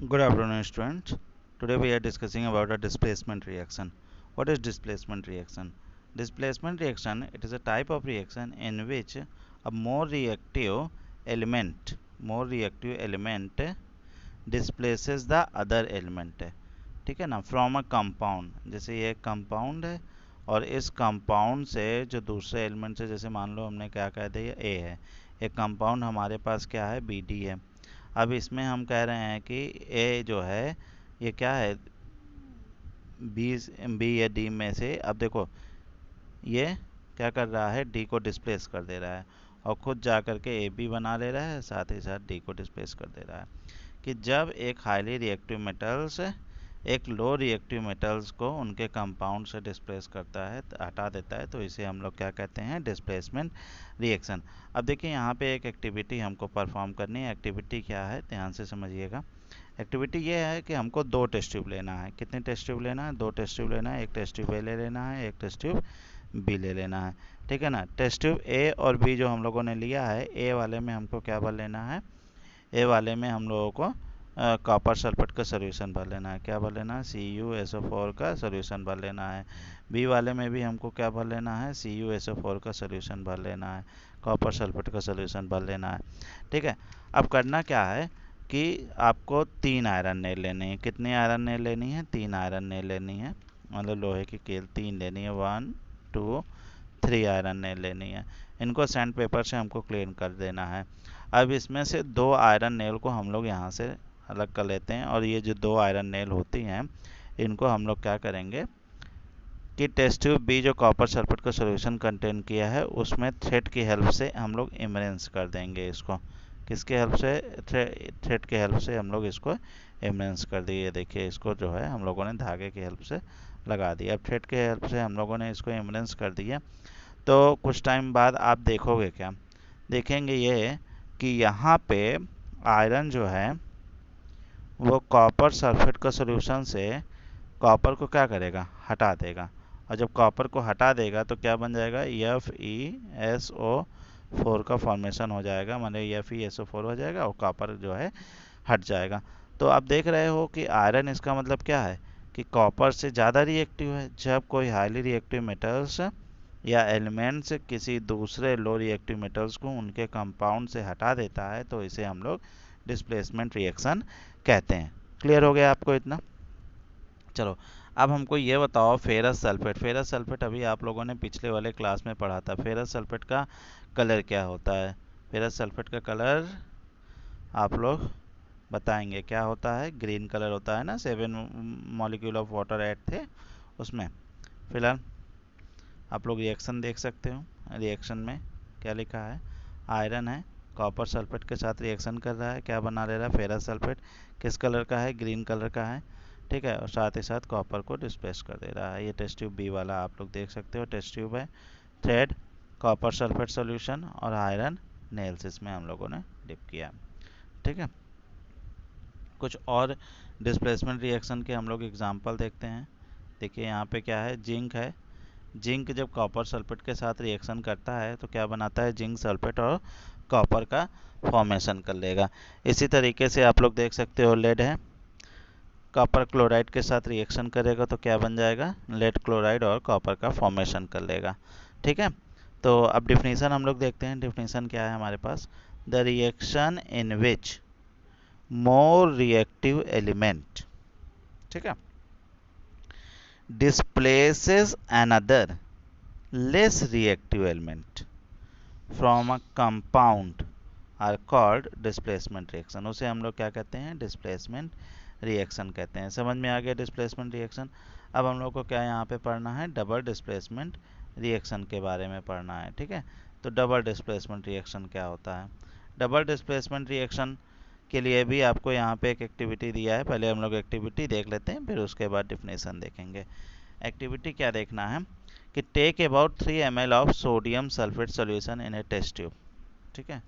Good afternoon, students. Today we are discussing about a displacement reaction. What is displacement reaction? Displacement reaction, it is a type of reaction in which a more reactive element displaces the other element. ठीक है ना, from a compound. जैसे ये compound है और इस compound से जो दूसरे एलिमेंट से, जैसे मान लो हमने क्या कह दिया, ए है, एक कंपाउंड हमारे पास क्या है, बी डी है। अब इसमें हम कह रहे हैं कि ए जो है ये क्या है, बी बी या डी में से। अब देखो ये क्या कर रहा है, डी को डिस्प्लेस कर दे रहा है और खुद जा कर के ए बी बना ले रहा है, साथ ही साथ डी को डिस्प्लेस कर दे रहा है। कि जब एक हाईली रिएक्टिव मेटल्स एक लो रिएक्टिव मेटल्स को उनके कंपाउंड से डिस्प्लेस करता है, हटा देता है, तो इसे हम लोग क्या कहते हैं, डिस्प्लेसमेंट रिएक्शन। अब देखिए यहाँ पे एक एक्टिविटी हमको परफॉर्म करनी है। एक्टिविटी क्या है, ध्यान से समझिएगा। एक्टिविटी ये है कि हमको दो टेस्ट ट्यूब लेना है। कितने टेस्ट ट्यूब लेना है, दो टेस्ट ट्यूब लेना है। एक टेस्ट ट्यूब ए ले लेना है, एक टेस्ट ट्यूब बी ले लेना है। ठीक है ना। टेस्ट ट्यूब ए और बी जो हम लोगों ने लिया है, ए वाले में हमको क्या भर लेना है, ए वाले में हम लोगों को कॉपर सल्फेट का सोल्यूशन भर लेना है। क्या भर लेना है, CuSO4 का सोल्यूशन भर लेना है। बी वाले में भी हमको क्या भर लेना है, CuSO4 का सोल्यूशन भर लेना है, कॉपर सल्फेट का सोल्यूशन भर लेना है। ठीक है। अब करना क्या है कि आपको 3 आयरन नेल लेनी है। कितनी आयरन नेल लेनी है, 3 आयरन नेल लेनी है। मतलब लोहे की केल 3 लेनी है, 1 2 3 आयरन नेल लेनी है। इनको सैंड पेपर से हमको क्लीन कर देना है। अब इसमें से 2 आयरन नेल को हम लोग यहाँ से अलग कर लेते हैं, और ये जो 2 आयरन नेल होती हैं इनको हम लोग क्या करेंगे कि टेस्ट ट्यूब बी जो कॉपर सल्फेट का सोल्यूशन कंटेन किया है उसमें थ्रेड की हेल्प से हम लोग इमरेंस कर देंगे इसको। किसके हेल्प से, थ्रेड के हेल्प से हम लोग इसको इमरेंस कर दिए। देखिए इसको जो है हम लोगों ने धागे की हेल्प से लगा दिया। अब थ्रेड के हेल्प से हम लोगों ने इसको इमरेंस कर दिया, तो कुछ टाइम बाद आप देखोगे, क्या देखेंगे, ये कि यहाँ पे आयरन जो है वो कॉपर सल्फेट का सोल्यूशन से कॉपर को क्या करेगा, हटा देगा। और जब कॉपर को हटा देगा तो क्या बन जाएगा, FeSO4 का फॉर्मेशन हो जाएगा, मतलब FeSO4 हो जाएगा और कॉपर जो है हट जाएगा। तो आप देख रहे हो कि आयरन, इसका मतलब क्या है कि कॉपर से ज़्यादा रिएक्टिव है। जब कोई हाईली रिएक्टिव मेटल्स या एलिमेंट्स किसी दूसरे लो रिएक्टिव मेटल्स को उनके कंपाउंड से हटा देता है, तो इसे हम लोग डिस्प्लेसमेंट रिएक्शन कहते हैं। क्लियर हो गया आपको इतना। चलो अब हमको ये बताओ, फेरस सल्फेट। फेरस सल्फेट अभी आप लोगों ने पिछले वाले क्लास में पढ़ा था। फेरस सल्फेट का कलर क्या होता है, फेरस सल्फेट का कलर आप लोग बताएंगे क्या होता है। ग्रीन कलर होता है ना, 7 मॉलिक्यूल ऑफ वाटर ऐड थे उसमें। फिलहाल आप लोग रिएक्शन देख सकते हो। रिएक्शन में क्या लिखा है, आयरन है, कॉपर सल्फेट के साथ रिएक्शन कर रहा है, क्या बना ले रहा है, फेरस सल्फेट। किस कलर का है, ग्रीन कलर का है। ठीक है। और साथ ही साथ कॉपर को डिस्प्लेस कर दे रहा है। ये टेस्ट ट्यूब बी वाला आप लोग देख सकते हो, टेस्ट ट्यूब है। थ्रेड, कॉपर सल्फेट सोल्यूशन और आयरन नेल्स इसमें हम लोगों ने डिप किया। ठीक है। कुछ और डिस्प्लेसमेंट रिएक्शन के हम लोग एग्जांपल देखते हैं। देखिए यहाँ पे क्या है, जिंक है। जिंक जब कॉपर सल्फेट के साथ रिएक्शन करता है तो क्या बनाता है, जिंक सल्फेट और कॉपर का फॉर्मेशन कर लेगा। इसी तरीके से आप लोग देख सकते हो, लेड है, कॉपर क्लोराइड के साथ रिएक्शन करेगा तो क्या बन जाएगा, लेड क्लोराइड और कॉपर का फॉर्मेशन कर लेगा। ठीक है। तो अब डिफिनीशन हम लोग देखते हैं। डिफिनीशन क्या है हमारे पास, the reaction in which more reactive element, ठीक है, displaces another less reactive element from a compound are called displacement reaction। उसे हम लोग क्या कहते हैं, डिस्प्लेसमेंट रिएक्शन कहते हैं। समझ में आ गया डिस्प्लेसमेंट रिएक्शन। अब हम लोग को क्या यहाँ पे पढ़ना है, डबल डिस्प्लेसमेंट रिएक्शन के बारे में पढ़ना है। ठीक है। तो डबल डिस्प्लेसमेंट रिएक्शन क्या होता है, डबल डिस्प्लेसमेंट रिएक्शन के लिए भी आपको यहाँ पे एक एक्टिविटी दिया है। पहले हम लोग एक्टिविटी देख लेते हैं, फिर उसके बाद डिफिनेशन देखेंगे। एक्टिविटी क्या देखना है कि take about 3 ml of sodium sulphate solution in a test tube. ठीक है।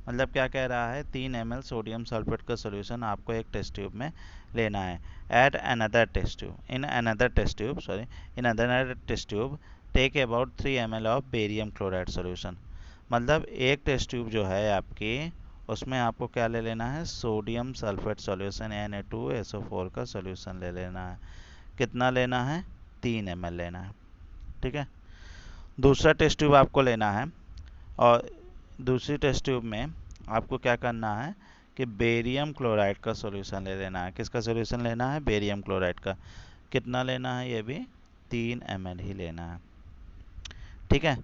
मतलब क्या कह रहा है, 3 ml सोडियम सल्फेट का सोल्यूशन आपको एक टेस्ट ट्यूब में लेना है। At another test tube, in another test tube, sorry, in another test tube take about 3 ml of barium chloride solution. मतलब एक टेस्ट ट्यूब जो है आपकी, उसमें आपको क्या ले लेना है, सोडियम सल्फेट सॉल्यूशन Na2SO4 का सॉल्यूशन ले लेना है। कितना लेना है, 3 ml लेना है। ठीक है, दूसरा टेस्ट ट्यूब आपको लेना है, और दूसरी टेस्ट ट्यूब में आपको क्या करना है कि बेरियम क्लोराइड का सॉल्यूशन ले लेना है। किसका सॉल्यूशन लेना है, बेरियम क्लोराइड का। कितना लेना है, ये भी 3 ml ही लेना है। ठीक है,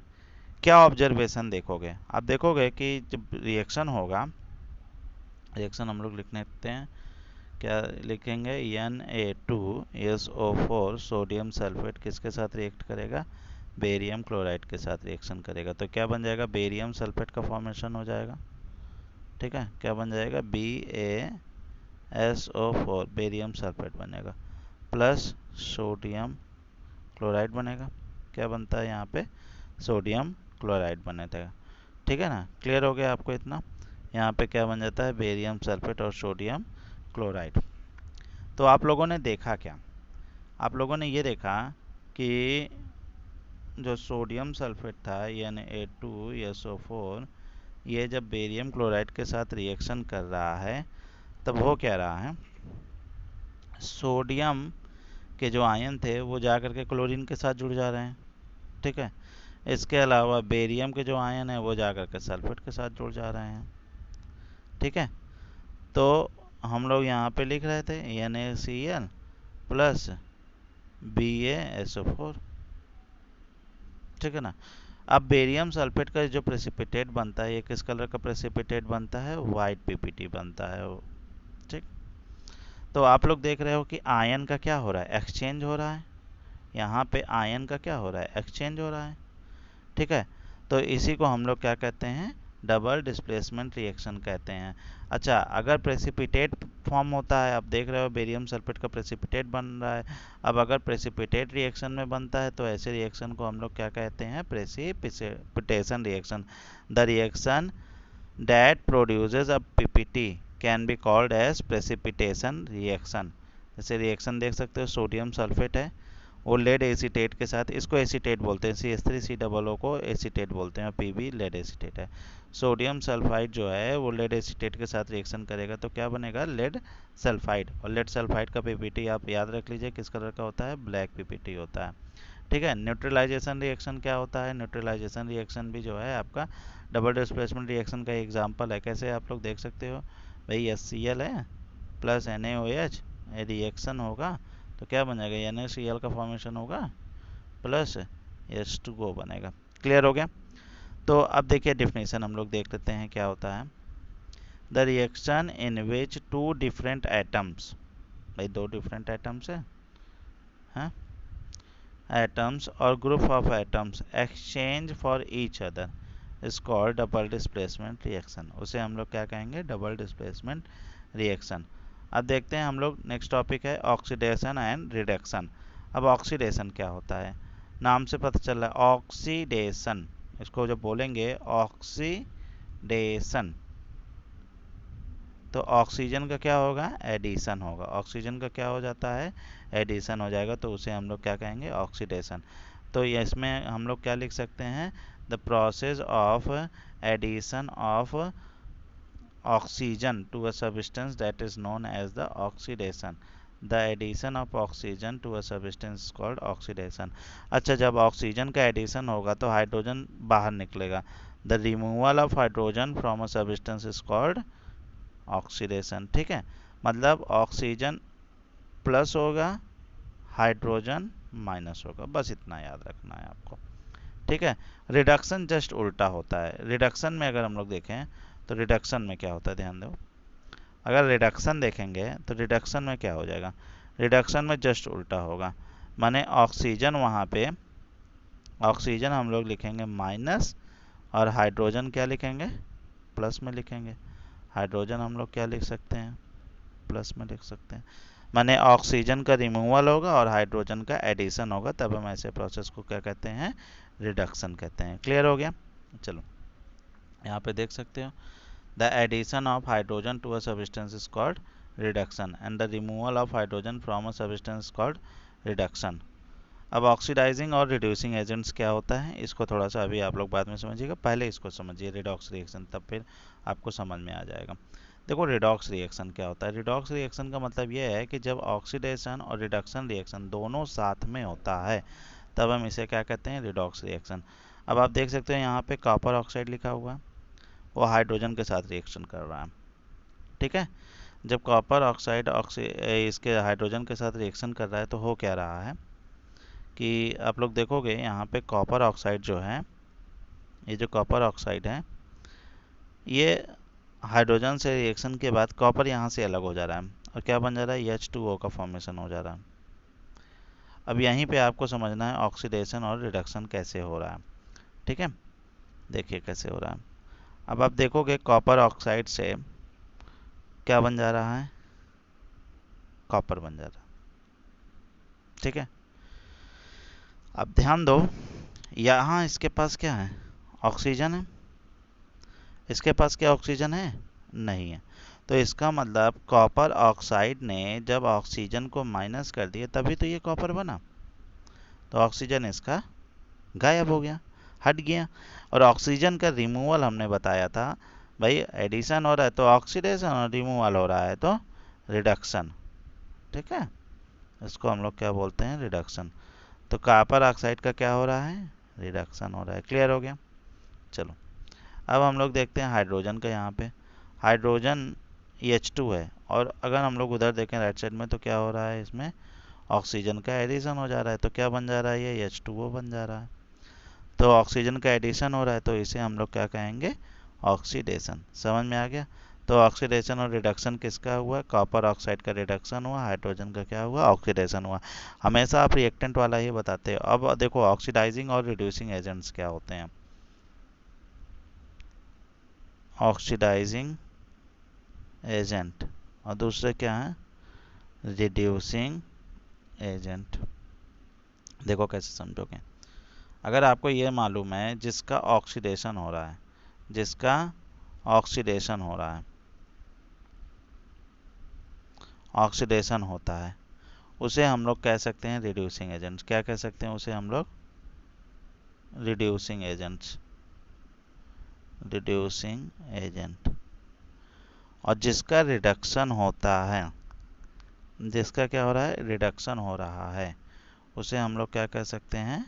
क्या ऑब्जर्वेशन देखोगे, आप देखोगे कि जब रिएक्शन होगा, रिएक्शन हम लोग लिख लेते हैं, क्या लिखेंगे, Na2SO4 सोडियम सल्फेट किसके साथ रिएक्ट करेगा, बेरियम क्लोराइड के साथ रिएक्शन करेगा, तो क्या बन जाएगा, बेरियम सल्फेट का फॉर्मेशन हो जाएगा। ठीक है, क्या बन जाएगा, BaSO4 बेरियम सल्फेट बनेगा, प्लस सोडियम क्लोराइड बनेगा। क्या बनता है यहाँ पे, सोडियम क्लोराइड बनेगा। ठीक है ना, क्लियर हो गया आपको इतना। यहाँ पे क्या बन जाता है, बेरियम सल्फेट और सोडियम क्लोराइड। तो आप लोगों ने देखा क्या, आप लोगों ने ये देखा कि जो सोडियम सल्फेट था Na2SO4, ये जब बेरियम क्लोराइड के साथ रिएक्शन कर रहा है तब हो क्या रहा है, सोडियम के जो आयन थे वो जा करके क्लोरीन के साथ जुड़ जा रहे हैं। ठीक है, इसके अलावा बेरियम के जो आयन है वो जा करके सल्फेट के साथ जुड़ जा रहे हैं। ठीक है, तो हम लोग यहाँ पे लिख रहे थे NaCl प्लस BaSO4। ठीक है ना, अब बेरियम सल्फेट का जो प्रेसिपिटेट बनता है, ये किस कलर का प्रेसिपिटेट बनता है, वाइट PPT बनता है। ठीक, तो आप लोग देख रहे हो कि आयन का क्या हो रहा है, एक्सचेंज हो रहा है। यहाँ पे आयन का क्या हो रहा है, एक्सचेंज हो रहा है। ठीक है, तो इसी को हम लोग क्या कहते हैं, डबल डिस्प्लेसमेंट रिएक्शन कहते हैं। अच्छा, अगर प्रेसिपिटेट फॉर्म होता है, आप देख रहे हो बेरियम सल्फेट का प्रेसिपिटेट बन रहा है, अब अगर प्रेसिपिटेट रिएक्शन में बनता है तो ऐसे रिएक्शन को हम लोग क्या कहते हैं, precipitation reaction. The reaction that produces a PPT can be called as precipitation reaction. जैसे रिएक्शन देख सकते हो, सोडियम सल्फेट है, वो लेड एसीटेट के साथ, इसको एसीटेट बोलते हैं, CH3COO को एसीटेट बोलते हैं, PB लेड एसीटेट है। सोडियम सल्फाइड जो है वो लेड एसीटेट के साथ रिएक्शन करेगा तो क्या बनेगा, लेड सल्फाइड। और लेड सल्फाइड का PPT आप याद रख लीजिए किस कलर का होता है, ब्लैक PPT होता है। ठीक है, न्यूट्रलाइजेशन रिएक्शन क्या होता है, न्यूट्रलाइजेशन रिएक्शन भी जो है आपका डबल डिस्प्लेसमेंट रिएक्शन का एग्जाम्पल है। कैसे आप लोग देख सकते हो, भाई HCl है प्लस NaOH, रिएक्शन होगा तो क्या बन जाएगा, NaCl का फॉर्मेशन होगा प्लस H2O बनेगा। क्लियर हो गया। तो अब देखिए डेफिनेशन हम लोग देख लेते हैं क्या होता है। The reaction in which two different atoms, भाई दो डिफरेंट एटम्स है, हाँ? एटम्स और group of atoms exchange for each other is called double displacement reaction. उसे हम लोग क्या कहेंगे, डबल डिस्प्लेसमेंट रिएक्शन। अब देखते हैं हम लोग, नेक्स्ट टॉपिक है ऑक्सीडेशन एंड रिडक्शन। अब ऑक्सीडेशन क्या होता है, नाम से पता चल रहा है, ऑक्सीडेशन, इसको जब बोलेंगे ऑक्सीडेशन तो ऑक्सीजन का क्या होगा, एडिशन होगा। ऑक्सीजन का क्या हो जाता है, एडिशन हो जाएगा, तो उसे हम लोग क्या कहेंगे, ऑक्सीडेशन। तो ये इसमें हम लोग क्या लिख सकते हैं, the process of addition of oxygen to a substance that is known as the oxidation. The addition of oxygen to a substance is called oxidation. अच्छा, जब ऑक्सीजन का एडिशन होगा तो हाइड्रोजन बाहर निकलेगा। The removal of hydrogen from a substance is called oxidation. ठीक है, मतलब ऑक्सीजन प्लस होगा, हाइड्रोजन माइनस होगा, बस इतना याद रखना है आपको। ठीक है, रिडक्शन जस्ट उल्टा होता है। रिडक्शन में अगर हम लोग देखें तो रिडक्शन में क्या होता है, ध्यान दो, अगर रिडक्शन देखेंगे तो रिडक्शन में क्या हो जाएगा, रिडक्शन में जस्ट उल्टा होगा। माने ऑक्सीजन, वहाँ पे ऑक्सीजन हम लोग लिखेंगे माइनस और हाइड्रोजन क्या लिखेंगे, प्लस में लिखेंगे। हाइड्रोजन हम लोग क्या लिख सकते हैं, प्लस में लिख सकते हैं। माने ऑक्सीजन का रिमूवल होगा और हाइड्रोजन का एडिशन होगा, तब हम ऐसे प्रोसेस को क्या कहते हैं, रिडक्शन कहते हैं। क्लियर हो गया। चलो यहाँ पे देख सकते हो, the addition of hydrogen to a substance is called reduction and the removal of hydrogen from a substance is called reduction. अब ऑक्सीडाइजिंग और रिड्यूसिंग एजेंट्स क्या होता है इसको थोड़ा सा अभी आप लोग बाद में समझिएगा, पहले इसको समझिए रिडॉक्स रिएक्शन, तब फिर आपको समझ में आ जाएगा। देखो रिडॉक्स रिएक्शन क्या होता है। रिडॉक्स रिएक्शन का मतलब ये है कि जब ऑक्सीडेशन और रिडक्शन रिएक्शन दोनों साथ में होता है तब हम इसे क्या कहते हैं, रिडॉक्स रिएक्शन। अब आप देख सकते हैं यहाँ पे कॉपर ऑक्साइड लिखा हुआ है, वो हाइड्रोजन के साथ रिएक्शन कर रहा है, ठीक है। जब कॉपर ऑक्साइड इसके हाइड्रोजन के साथ रिएक्शन कर रहा है तो हो क्या रहा है कि आप लोग देखोगे यहाँ पे कॉपर ऑक्साइड जो है, ये जो कॉपर ऑक्साइड है ये हाइड्रोजन से रिएक्शन के बाद कॉपर यहाँ से अलग हो जा रहा है और क्या बन जा रहा है, H2O का फॉर्मेशन हो जा रहा है। अब यहीं पे आपको समझना है ऑक्सीडेशन और रिडक्शन कैसे हो रहा है, ठीक है। देखिए कैसे हो रहा है। अब आप देखोगे कॉपर ऑक्साइड से क्या बन जा रहा है, कॉपर बन जा रहा है, ठीक है। अब ध्यान दो, यहाँ इसके पास क्या है, ऑक्सीजन है, इसके पास क्या ऑक्सीजन है, नहीं है। तो इसका मतलब कॉपर ऑक्साइड ने जब ऑक्सीजन को माइनस कर दिया तभी तो ये कॉपर बना, तो ऑक्सीजन इसका गायब हो गया, हट गया। और ऑक्सीजन का रिमूवल हमने बताया था भाई, एडिशन हो रहा है तो ऑक्सीडेशन और रिमूवल हो रहा है तो रिडक्शन, ठीक है। इसको हम लोग क्या बोलते हैं, रिडक्शन। तो कॉपर ऑक्साइड का क्या हो रहा है, रिडक्शन हो रहा है। क्लियर हो गया। चलो अब हम लोग देखते हैं हाइड्रोजन का। यहाँ पे हाइड्रोजन H2 है और अगर हम लोग उधर देखें राइट साइड में तो क्या हो रहा है, इसमें ऑक्सीजन का एडिशन हो जा रहा है, तो क्या बन जा रहा है, ये H2O बन जा रहा है। तो ऑक्सीजन का एडिशन हो रहा है तो इसे हम लोग क्या कहेंगे, ऑक्सीडेशन। समझ में आ गया। तो ऑक्सीडेशन और रिडक्शन किसका हुआ, कॉपर ऑक्साइड का रिडक्शन हुआ, हाइड्रोजन का क्या हुआ, ऑक्सीडेशन हुआ। हमेशा आप रिएक्टेंट वाला ही बताते हो। अब देखो ऑक्सीडाइजिंग और रिड्यूसिंग एजेंट्स क्या होते हैं। ऑक्सीडाइजिंग एजेंट और दूसरे क्या हैं, रिड्यूसिंग एजेंट। देखो कैसे समझोगे। अगर आपको ये मालूम है जिसका ऑक्सीडेशन हो रहा है, जिसका ऑक्सीडेशन हो रहा है, ऑक्सीडेशन होता है, उसे हम लोग कह सकते हैं रिड्यूसिंग एजेंट्स। क्या कह सकते हैं उसे हम लोग, रिड्यूसिंग एजेंट्स, रिड्यूसिंग एजेंट। और जिसका रिडक्शन होता है, जिसका क्या हो रहा है, रिडक्शन हो रहा है, उसे हम लोग क्या कह सकते हैं,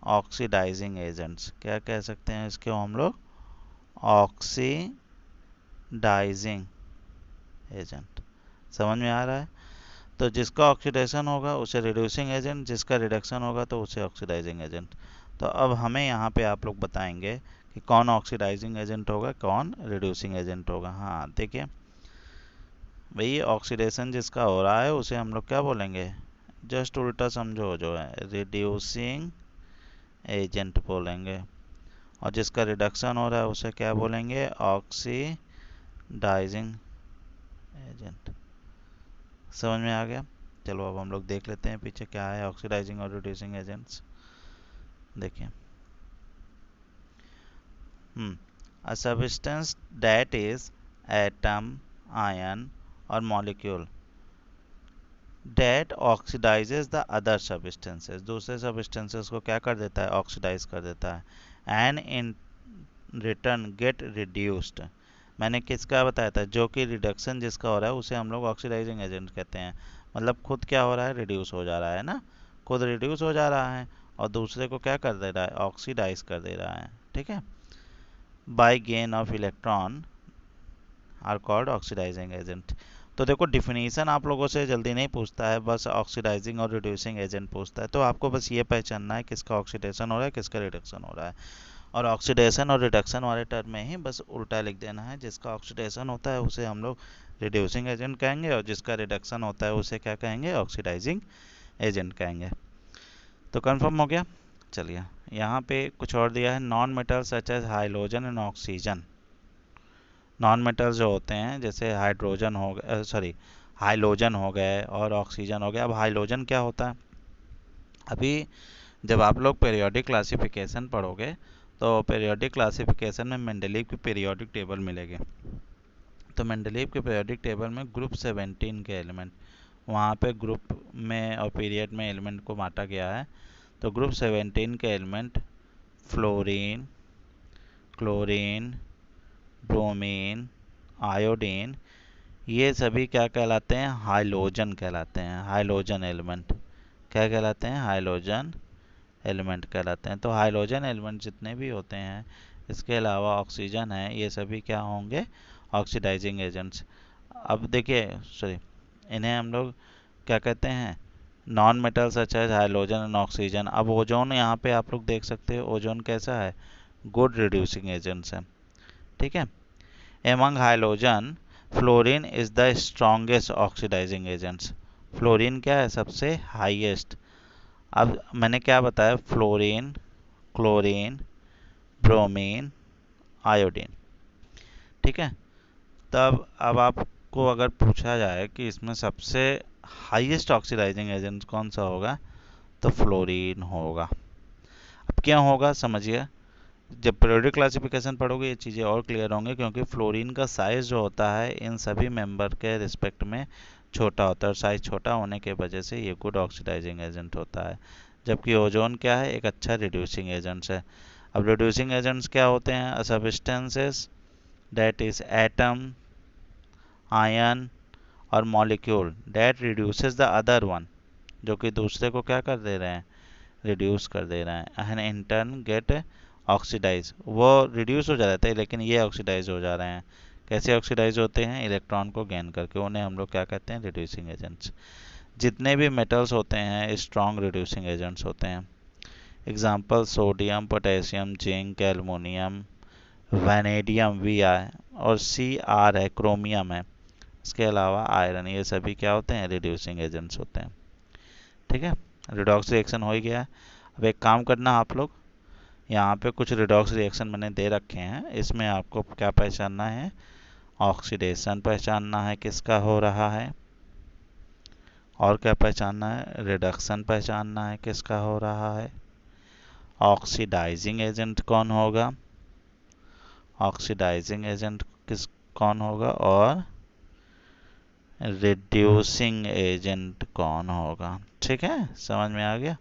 ऑक्सीडाइजिंग एजेंट्स। क्या कह सकते हैं इसको हम लोग, ऑक्सीडाइजिंग एजेंट। समझ में आ रहा है। तो जिसका ऑक्सीडेशन होगा उसे रिड्यूसिंग एजेंट, जिसका रिडक्शन होगा तो उसे ऑक्सीडाइजिंग एजेंट। तो अब हमें यहाँ पे आप लोग बताएंगे कि कौन ऑक्सीडाइजिंग एजेंट होगा, कौन रिड्यूसिंग एजेंट होगा। हाँ देखिए भाई, ऑक्सीडेशन जिसका हो रहा है उसे हम लोग क्या बोलेंगे, जस्ट उल्टा समझो, जो है रिड्यूसिंग एजेंट बोलेंगे। और जिसका रिडक्शन हो रहा है उसे क्या बोलेंगे, ऑक्सीडाइजिंग एजेंट। समझ में आ गया। चलो अब हम लोग देख लेते हैं पीछे क्या है ऑक्सीडाइजिंग और रिड्यूसिंग एजेंट्स। देखिए a substance that is atom, ion or molecule that oxidizes the other substances, दूसरे substances को क्या कर देता है, ऑक्सीडाइज कर देता है, and in return get reduced। मैंने किसका बताया था, जो कि रिडक्शन जिसका हो रहा है उसे हम लोग ऑक्सीडाइजिंग एजेंट कहते हैं। मतलब खुद क्या हो रहा है, रिड्यूस हो जा रहा है ना, खुद रिड्यूस हो जा रहा है और दूसरे को क्या कर दे रहा है, ऑक्सीडाइज कर दे रहा है, ठीक है। By gain of electron are called oxidising agent. तो देखो डिफिनीशन आप लोगों से जल्दी नहीं पूछता है, बस ऑक्सीडाइजिंग और रिड्यूसिंग एजेंट पूछता है। तो आपको बस ये पहचानना है किसका ऑक्सीडेशन हो रहा है, किसका रिडक्शन हो रहा है। और ऑक्सीडेशन और रिडक्शन वाले टर्म में ही बस उल्टा लिख देना है, जिसका ऑक्सीडेशन होता है उसे हम लोग रिड्यूसिंग एजेंट कहेंगे और जिसका रिडक्शन होता है उसे क्या कहेंगे, ऑक्सीडाइजिंग एजेंट कहेंगे। तो कंफर्म हो गया। चलिए यहाँ पे कुछ और दिया है, non metal such as hydrogen and oxygen. Non metal जो होते हैं जैसे हाइड्रोजन हो गए, सॉरी हाइलोजन हो गए और ऑक्सीजन हो गया। अब हाइलोजन क्या होता है, अभी जब आप लोग पीरियोडिक क्लासिफिकेशन पढ़ोगे तो पीरियोडिक क्लासिफिकेशन में मेंडलीव की पीरियोडिक टेबल मिलेगी। तो मेंडलीव के पीरियोडिक टेबल में ग्रुप 17 के एलिमेंट, वहाँ पे ग्रुप में और पीरियड में एलिमेंट को बांटा गया है। तो ग्रुप 17 के element fluorine, chlorine, bromine, iodine, ये सभी क्या कहलाते हैं? हाइलोजन कहलाते हैं। हाइलोजन एलिमेंट क्या कहलाते हैं? हाइलोजन एलिमेंट कहलाते हैं। तो हाइलोजन एलिमेंट जितने भी होते हैं, इसके अलावा ऑक्सीजन है, ये सभी क्या होंगे? Oxidising agents. अब देखिए, सॉरी, इन्हें हम लोग क्या कहते हैं? Non metal such as halogen and oxygen. अब ओजोन, यहाँ पे आप लोग देख सकते हो ओजोन कैसा है? गुड रिड्यूसिंग एजेंट्स है। ठीक है। Among halogen fluorine is the strongest oxidising agents. Fluorine क्या है? सबसे हाईएस्ट। अब मैंने क्या बताया? Fluorine, chlorine, bromine, iodine. ठीक है। तब अब आपको अगर पूछा जाए कि इसमें सबसे हाईएस्ट ऑक्सीडाइजिंग एजेंट कौन सा होगा, तो फ्लोरीन होगा। अब क्या होगा समझिए, जब पीरियोडिक क्लासिफिकेशन पढ़ोगे ये चीज़ें और क्लियर होंगे, क्योंकि फ्लोरीन का साइज़ जो होता है इन सभी मेंबर के रिस्पेक्ट में छोटा होता है, और साइज़ छोटा होने के वजह से ये गुड ऑक्सीडाइजिंग एजेंट होता है। जबकि ओजोन क्या है? एक अच्छा रिड्यूसिंग एजेंट्स है। अब रिड्यूसिंग एजेंट्स क्या होते हैं? Substances that is atom, ion और molecule that reduces the other one, जो कि दूसरे को क्या कर दे रहे हैं? रिड्यूस कर दे रहे हैं। And in turn get oxidise, वो रिड्यूस हो जा रहे थे लेकिन ये ऑक्सीडाइज हो जा रहे हैं। कैसे ऑक्सीडाइज होते हैं? इलेक्ट्रॉन को गेन करके। उन्हें हम लोग क्या कहते हैं? Reducing agents. जितने भी मेटल्स होते हैं स्ट्रॉन्ग रिड्यूसिंग एजेंट्स होते हैं। Example sodium, potassium, zinc, aluminium, vanadium V है, और सी आर है, क्रोमियम है। इसके अलावा आयरन, ये सभी क्या होते हैं? रिड्यूसिंग एजेंट्स होते हैं। ठीक है। रिडॉक्स रिएक्शन हो ही गया है। अब एक काम करना आप लोग, यहाँ पे कुछ रिडॉक्स रिएक्शन मैंने दे रखे हैं, इसमें आपको क्या पहचानना है? ऑक्सीडेशन पहचानना है किसका हो रहा है, और क्या पहचानना है? रिडक्शन पहचानना है किसका हो रहा है। ऑक्सीडाइजिंग एजेंट कौन होगा? ऑक्सीडाइजिंग एजेंट कौन होगा, और रिड्यूसिंग एजेंट कौन होगा। ठीक है, समझ में आ गया।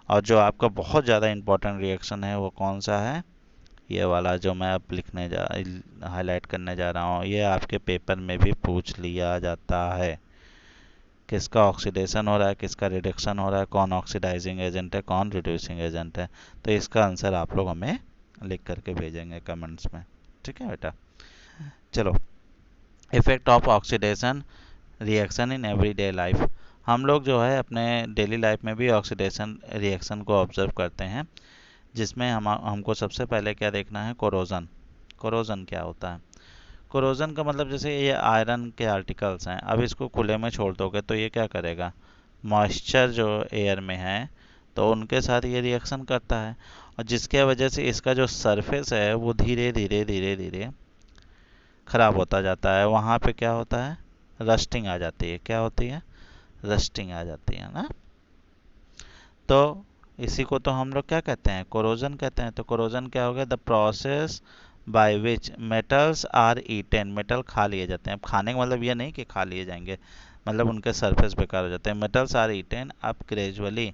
और जो आपका बहुत ज़्यादा इंपॉर्टेंट रिएक्शन है वो कौन सा है? ये वाला जो मैं अब हाईलाइट करने जा रहा हूँ, ये आपके पेपर में भी पूछ लिया जाता है। किसका ऑक्सीडेशन हो रहा है, किसका रिडक्शन हो रहा है, कौन ऑक्सीडाइजिंग एजेंट है, कौन रिड्यूसिंग एजेंट है। तो इसका आंसर आप लोग हमें लिख करके भेजेंगे कमेंट्स में। ठीक है बेटा। चलो, effect of oxidation reaction in everyday life. हम लोग जो है अपने डेली लाइफ में भी ऑक्सीडेशन रिएक्शन को ऑब्जर्व करते हैं, जिसमें हमको सबसे पहले क्या देखना है? कोरोजन। कोरोजन क्या होता है? कोरोजन का मतलब, जैसे ये आयरन के आर्टिकल्स हैं, अब इसको खुले में छोड़ दोगे तो ये क्या करेगा? मॉइस्चर जो एयर में है तो उनके साथ ये रिएक्शन करता है, और जिसके वजह से इसका जो सरफेस है वो धीरे धीरे धीरे धीरे खराब होता जाता है। वहाँ पे क्या होता है? रस्टिंग आ जाती है। क्या होती है? रस्टिंग आ जाती है ना। तो इसी को तो हम लोग क्या कहते हैं? कोरोजन कहते हैं। तो कोरोजन क्या हो गया? The process by which metals are eaten. Metal खा लिए जाते हैं। अब खाने का मतलब ये नहीं कि खा लिए जाएंगे, मतलब उनके सरफेस बेकार हो जाते हैं। Metals are eaten up gradually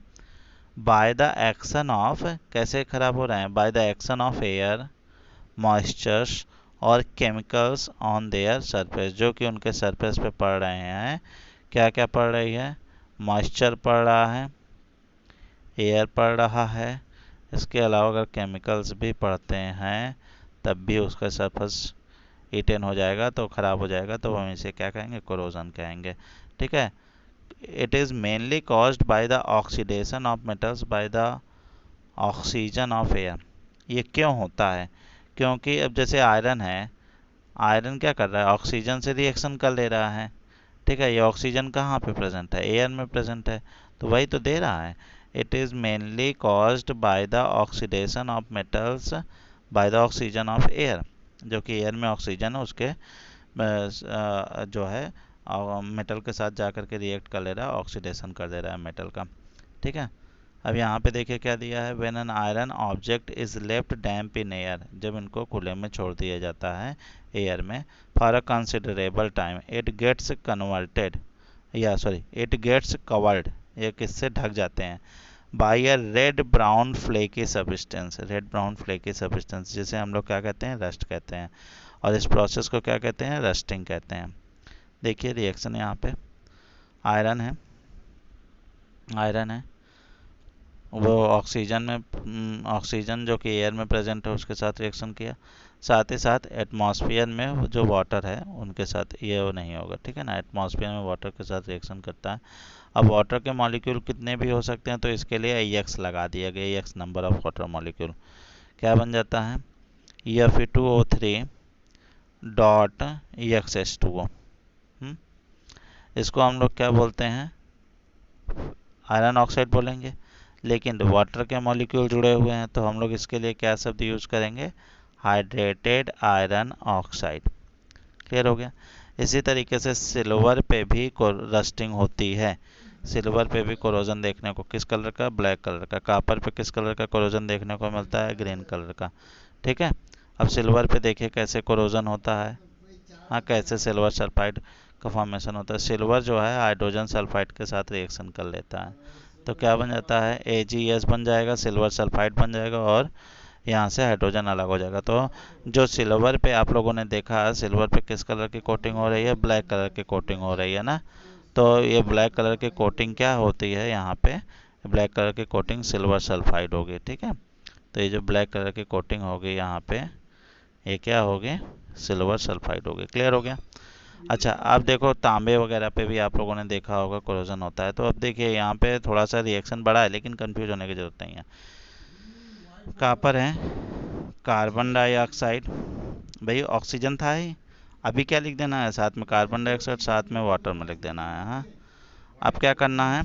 by the action of, कैसे खराब हो रहे हैं? By the action of air, moistures और केमिकल्स ऑन देयर सरफेस, जो कि उनके सरफेस पे पड़ रहे हैं। क्या क्या पड़ रही है? मॉइस्चर पड़ रहा है, एयर पड़ रहा है, इसके अलावा अगर केमिकल्स भी पड़ते हैं तब भी उसका सरफेस ईटेन हो जाएगा, तो ख़राब हो जाएगा। तो हम इसे क्या कहेंगे? कोरोजन कहेंगे। ठीक है। It is mainly caused by the oxidation of metals by the oxygen of air. ये क्यों होता है? क्योंकि अब जैसे आयरन है, आयरन क्या कर रहा है? ऑक्सीजन से रिएक्शन कर ले रहा है। ठीक है। ये ऑक्सीजन कहाँ पे प्रेजेंट है? एयर में प्रेजेंट है, तो वही तो दे रहा है। It is mainly caused by the oxidation of metals by the oxygen of air, जो कि एयर में ऑक्सीजन है उसके जो है मेटल के साथ जा कर के रिएक्ट कर ले रहा है, ऑक्सीडेशन कर दे रहा है मेटल का। ठीक है। अब यहाँ पे देखिए क्या दिया है? When an iron object is left damp in air, जब इनको खुले में छोड़ दिया जाता है एयर में, for a considerable time it gets converted, या सॉरी इट गेट्स कवर्ड, ये किससे ढक जाते हैं? By a red brown flaky substance. Red brown flaky substance जिसे हम लोग क्या कहते हैं, रस्ट कहते हैं, और इस प्रोसेस को क्या कहते हैं, रस्टिंग कहते हैं। देखिए रिएक्शन यहाँ पे आयरन है, आयरन है, वो ऑक्सीजन में ऑक्सीजन जो कि एयर में प्रेजेंट है उसके साथ रिएक्शन किया, साथ ही साथ एटमॉस्फेयर में जो वाटर है उनके साथ, ये वो नहीं होगा, ठीक है ना, एटमॉस्फेयर में वाटर के साथ रिएक्शन करता है। अब वाटर के मॉलिक्यूल कितने भी हो सकते हैं, तो इसके लिए AX लगा दिया गया, AX number of water molecule. क्या बन जाता है, Fe2O3 डॉट EXH2O। इसको हम लोग क्या बोलते हैं, आयरन ऑक्साइड बोलेंगे। लेकिन वाटर के मॉलिक्यूल जुड़े हुए हैं तो हम लोग इसके लिए क्या शब्द यूज करेंगे, हाइड्रेटेड आयरन ऑक्साइड। क्लियर हो गया। इसी तरीके से सिल्वर पे भी रस्टिंग होती है। सिल्वर पे भी कोरोजन देखने को, किस कलर का, ब्लैक कलर का। कॉपर पे किस कलर का कोरोजन देखने को मिलता है, ग्रीन कलर का। ठीक है। अब सिल्वर पे देखिए कैसे कोरोजन होता है, हाँ, कैसे सिल्वर सल्फाइड का फॉर्मेशन होता है। सिल्वर जो है हाइड्रोजन सल्फाइड के साथ रिएक्शन कर लेता है, तो क्या बन जाता है, AgS बन जाएगा, सिल्वर सल्फाइड बन जाएगा, और यहाँ से हाइड्रोजन अलग हो जाएगा। तो जो सिल्वर पे आप लोगों ने देखा, सिल्वर पे किस कलर की कोटिंग हो रही है, ब्लैक कलर की कोटिंग हो रही है ना। तो ये ब्लैक कलर की कोटिंग क्या होती है, यहाँ पे ब्लैक कलर की कोटिंग सिल्वर सल्फाइड होगी। ठीक है। तो ये जो ब्लैक कलर की कोटिंग होगी यहाँ पे, ये क्या होगी, सिल्वर सल्फाइड होगी। क्लियर हो गया। अच्छा, अब देखो तांबे वगैरह पे भी आप लोगों ने देखा होगा कोरोजन होता है। तो अब देखिए यहाँ पे थोड़ा सा रिएक्शन बड़ा है, लेकिन कंफ्यूज होने की जरूरत नहीं है। कॉपर है, कार्बन डाइऑक्साइड, भाई ऑक्सीजन था ही, अभी क्या लिख देना है, साथ में कार्बन डाइऑक्साइड, साथ में वाटर में लिख देना है। हाँ, अब क्या करना है,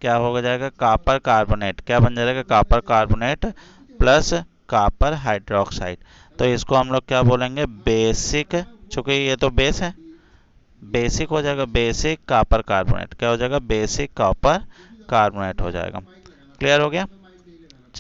क्या हो जाएगा, कॉपर कार्बोनेट, क्या बन जाएगा, copper carbonate plus copper hydroxide. तो इसको हम लोग क्या बोलेंगे, बेसिक, चूंकि ये तो बेस है, बेसिक हो जाएगा, बेसिक कॉपर कार्बोनेट। क्या हो जाएगा, बेसिक कॉपर कार्बोनेट हो जाएगा। क्लियर हो गया।